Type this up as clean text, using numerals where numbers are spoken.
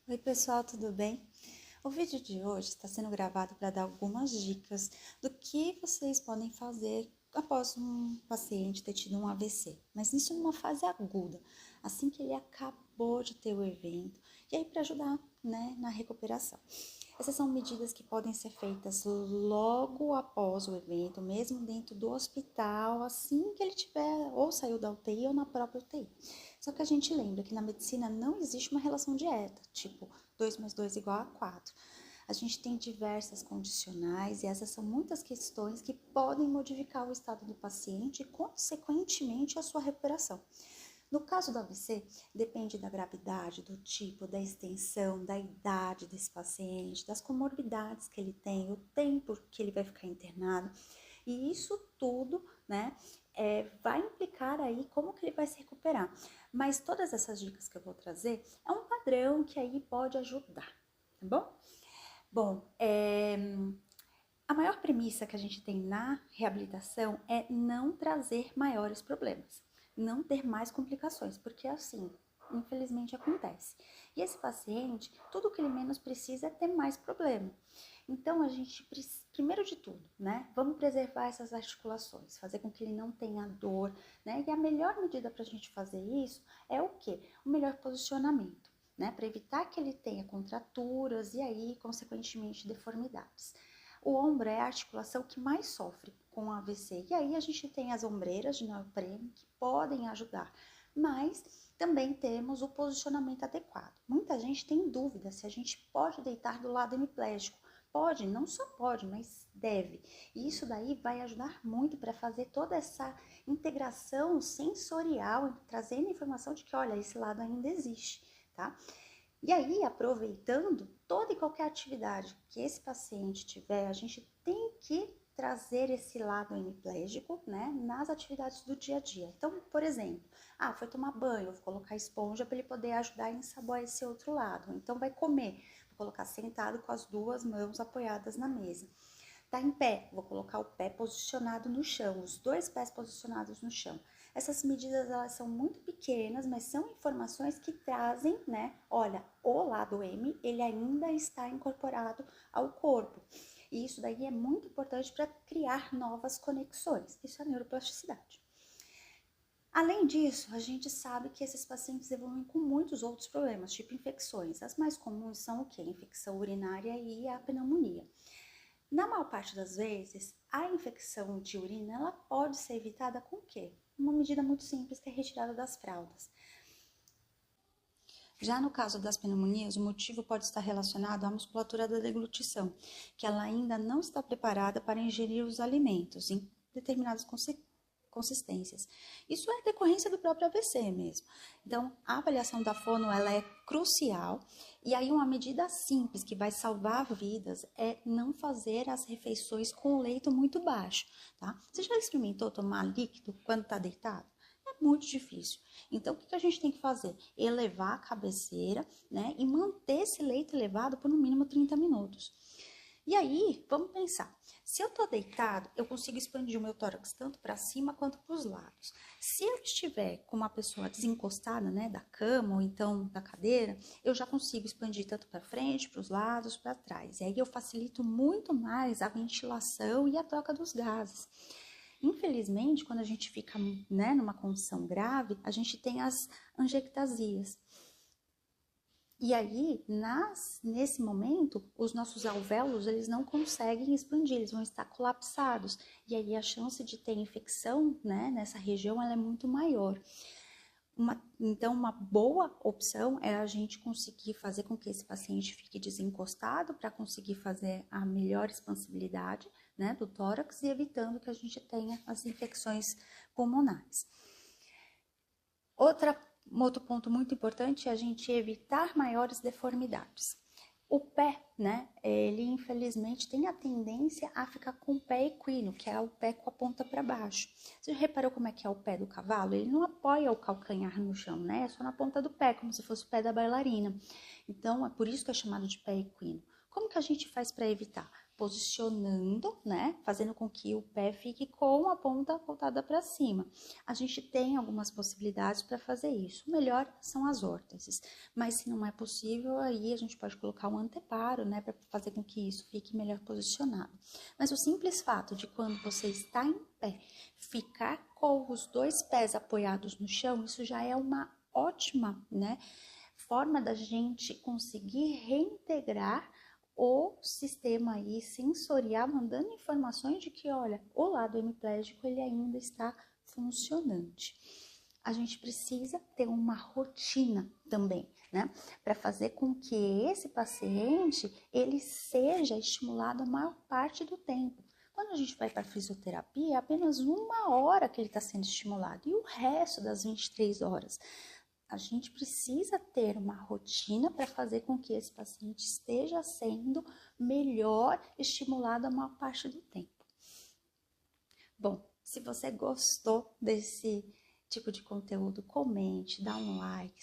Oi pessoal, tudo bem? O vídeo de hoje está sendo gravado para dar algumas dicas do que vocês podem fazer após um paciente ter tido um AVC, mas isso numa fase aguda, assim que ele acabou de ter o evento, e aí para ajudar, na recuperação. Essas são medidas que podem ser feitas logo após o evento, mesmo dentro do hospital, assim que ele tiver ou saiu da UTI ou na própria UTI. Só que a gente lembra que na medicina não existe uma relação direta, tipo 2 mais 2 igual a 4. A gente tem diversas condicionais e essas são muitas questões que podem modificar o estado do paciente e, consequentemente, a sua recuperação. No caso do AVC, depende da gravidade, do tipo, da extensão, da idade desse paciente, das comorbidades que ele tem, o tempo que ele vai ficar internado. E isso tudo, vai implicar aí como que ele vai se recuperar. Mas todas essas dicas que eu vou trazer é um padrão que aí pode ajudar, tá bom? Bom, a maior premissa que a gente tem na reabilitação é não trazer maiores problemas, não ter mais complicações, porque assim, infelizmente acontece. E esse paciente, tudo que ele menos precisa é ter mais problema. Então, a gente, primeiro de tudo, vamos preservar essas articulações, fazer com que ele não tenha dor, E a melhor medida para a gente fazer isso é o quê? O melhor posicionamento, Para evitar que ele tenha contraturas e aí, consequentemente, deformidades. O ombro é a articulação que mais sofre com o AVC. E aí a gente tem as ombreiras de neoprene que podem ajudar, mas também temos o posicionamento adequado. Muita gente tem dúvida se a gente pode deitar do lado hemiplégico. Pode, não só pode, mas deve. E isso daí vai ajudar muito para fazer toda essa integração sensorial, trazendo informação de que, olha, esse lado ainda existe, tá? E aí, aproveitando toda e qualquer atividade que esse paciente tiver, a gente tem que trazer esse lado hemiplégico, nas atividades do dia a dia. Então, por exemplo, foi tomar banho, vou colocar esponja para ele poder ajudar a ensaboar esse outro lado. Então, vai comer, vou colocar sentado com as duas mãos apoiadas na mesa. Tá em pé, vou colocar o pé posicionado no chão, os dois pés posicionados no chão. Essas medidas, elas são muito pequenas, mas são informações que trazem, Olha, o lado M, ele ainda está incorporado ao corpo. E isso daí é muito importante para criar novas conexões. Isso é a neuroplasticidade. Além disso, a gente sabe que esses pacientes evoluem com muitos outros problemas, tipo infecções. As mais comuns são o quê? Infecção urinária e a pneumonia. Na maior parte das vezes, a infecção de urina ela pode ser evitada com o quê? Uma medida muito simples que é a retirada das fraldas. Já no caso das pneumonias, o motivo pode estar relacionado à musculatura da deglutição, que ela ainda não está preparada para ingerir os alimentos em determinadas consistências. Isso é decorrência do próprio AVC mesmo. Então, a avaliação da fono ela é crucial e aí uma medida simples que vai salvar vidas é não fazer as refeições com o leito muito baixo, tá? Você já experimentou tomar líquido quando está deitado? É muito difícil. Então, o que a gente tem que fazer? Elevar a cabeceira, e manter esse leito elevado por no mínimo 30 minutos. E aí, vamos pensar. Se eu tô deitado, eu consigo expandir o meu tórax tanto para cima quanto para os lados. Se eu estiver com uma pessoa desencostada, da cama ou então da cadeira, eu já consigo expandir tanto para frente, para os lados, para trás. E aí eu facilito muito mais a ventilação e a troca dos gases. Infelizmente, quando a gente fica, numa condição grave, a gente tem as angiectasias. E aí, nesse momento, os nossos alvéolos, eles não conseguem expandir, eles vão estar colapsados. E aí, a chance de ter infecção, nessa região, ela é muito maior. Então, uma boa opção é a gente conseguir fazer com que esse paciente fique desencostado para conseguir fazer a melhor expansibilidade, do tórax e evitando que a gente tenha as infecções pulmonares. Um outro ponto muito importante é a gente evitar maiores deformidades. O pé, ele infelizmente tem a tendência a ficar com o pé equino, que é o pé com a ponta para baixo. Você já reparou como é que é o pé do cavalo? Ele não apoia o calcanhar no chão, É só na ponta do pé, como se fosse o pé da bailarina. Então, é por isso que é chamado de pé equino. Como que a gente faz para evitar? posicionando, né? Fazendo com que o pé fique com a ponta voltada para cima. A gente tem algumas possibilidades para fazer isso. O melhor são as órteses, mas se não é possível, aí a gente pode colocar um anteparo, né? Para fazer com que isso fique melhor posicionado. Mas o simples fato de quando você está em pé, ficar com os dois pés apoiados no chão, isso já é uma ótima, né? Forma da gente conseguir reintegrar o sistema aí sensorial, mandando informações de que, olha, o lado hemiplégico ele ainda está funcionante. A gente precisa ter uma rotina também, né? Para fazer com que esse paciente, ele seja estimulado a maior parte do tempo. Quando a gente vai para a fisioterapia, é apenas 1 hora que ele está sendo estimulado e o resto das 23 horas. A gente precisa ter uma rotina para fazer com que esse paciente esteja sendo melhor estimulado a maior parte do tempo. Bom, se você gostou desse tipo de conteúdo, comente, dá um like,